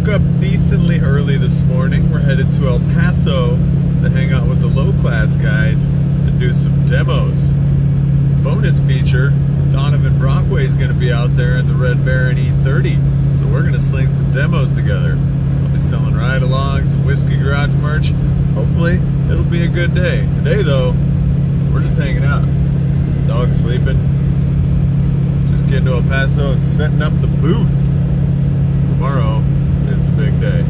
woke up decently early this morning. We're headed to El Paso to hang out with the Low Class guys and do some demos. Bonus feature, Donovan Brockway is going to be out there in the Red Baron E30. So we're going to sling some demos together. I'll be selling ride-alongs, some Whiskey Garage merch. Hopefully, it'll be a good day. Today, though, we're just hanging out. Dog's sleeping. Just getting to El Paso and setting up the booth. Tomorrow is the big day.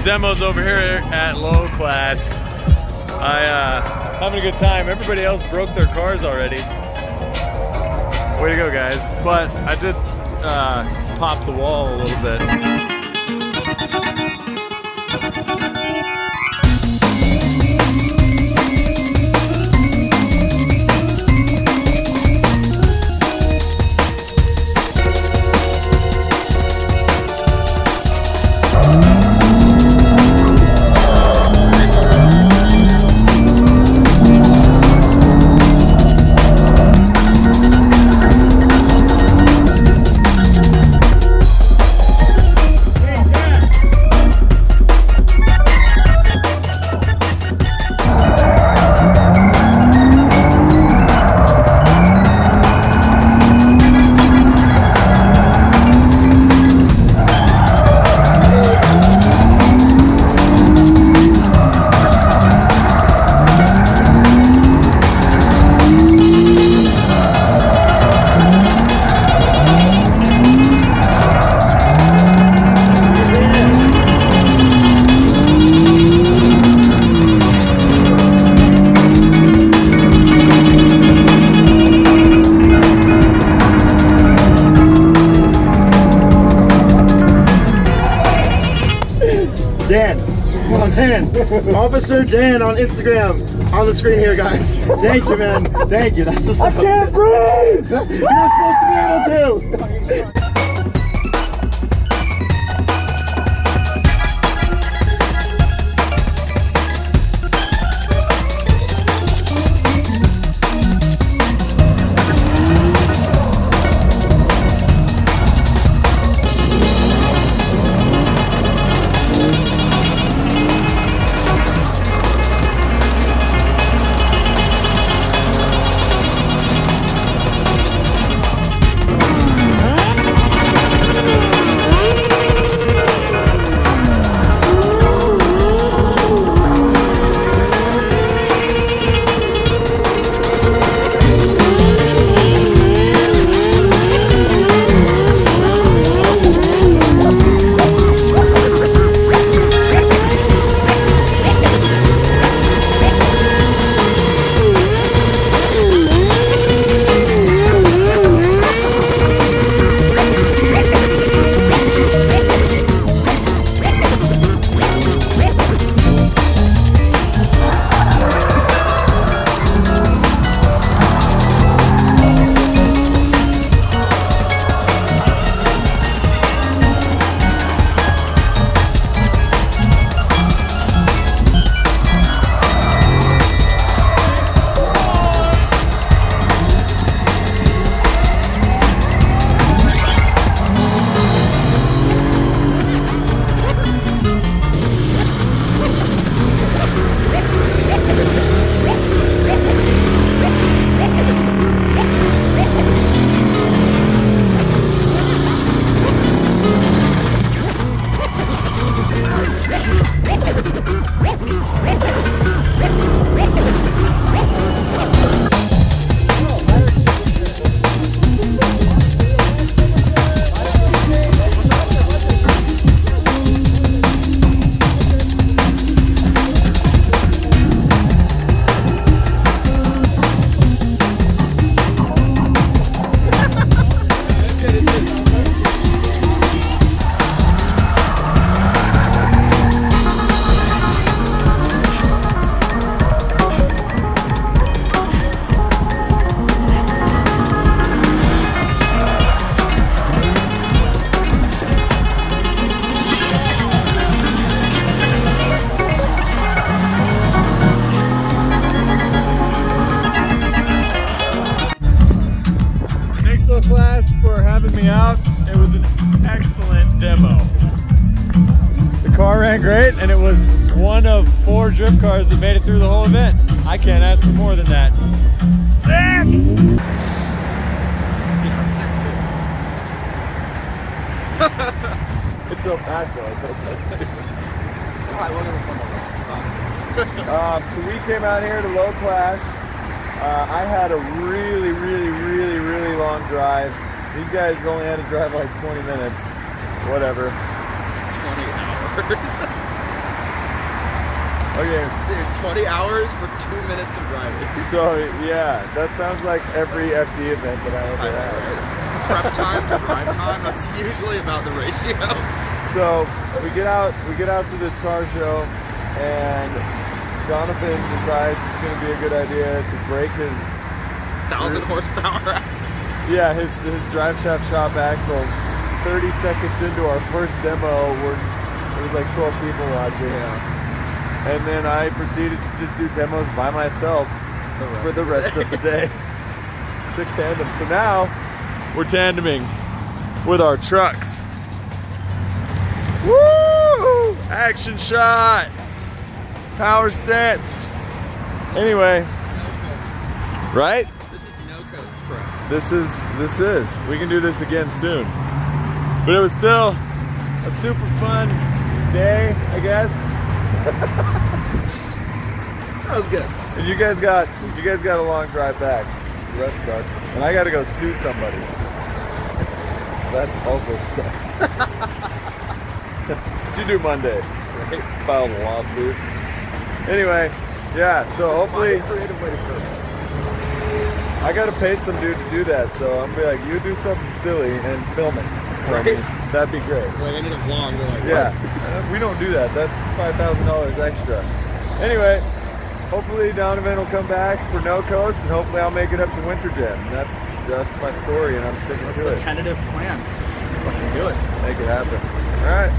Demos over here at Low Class. Having a good time. Everybody else broke their cars already. Way to go, guys. But I did pop the wall a little bit. Officer Dan on Instagram on the screen here, guys. Thank you, man. Thank you. That's what's up. I can't breathe. You're supposed to be able to. car ran great, and it was one of 4 drift cars that made it through the whole event. I can't ask for more than that. Sick! Dude, I'm sick too. It's so packed though. So we came out here to Low Class. I had a really long drive. These guys only had to drive like 20 minutes. Whatever. 20 hours. Okay. Dude, 20 hours for 2 minutes of driving. So yeah, that sounds like every FD event that I ever had. Prep time to drive time, that's usually about the ratio. So we get out to this car show, and Donovan decides it's going to be a good idea to break his 1,000 horsepower. Yeah, his drive shaft shop axles. 30 seconds into our first demo, there was like 12 people watching. Yeah. And then I proceeded to just do demos by myself for the rest of the day. Sick tandem. So now we're tandeming with our trucks. Woo! Action shot! Power stance. Anyway, right? This is no code prep. This is. We can do this again soon. But it was still a super fun day, I guess. That was good. And you guys got a long drive back, so that sucks. And I got to go sue somebody. So that also sucks. What'd you do Monday? Right. Filed a lawsuit. Anyway, yeah. So hopefully, Find a creative way to serve it. I got to pay some dude to do that. So I'm gonna be like, you do something silly and film it. Right. That'd be great. Like I need a vlog. They're like, Yeah, what? we don't do that. That's $5,000 extra. Anyway, hopefully Donovan will come back for No Coast, and hopefully I'll make it up to Winter Jam. That's my story, and I'm sticking to it. What's the tentative plan? Let's fucking do it. Make it happen. All right.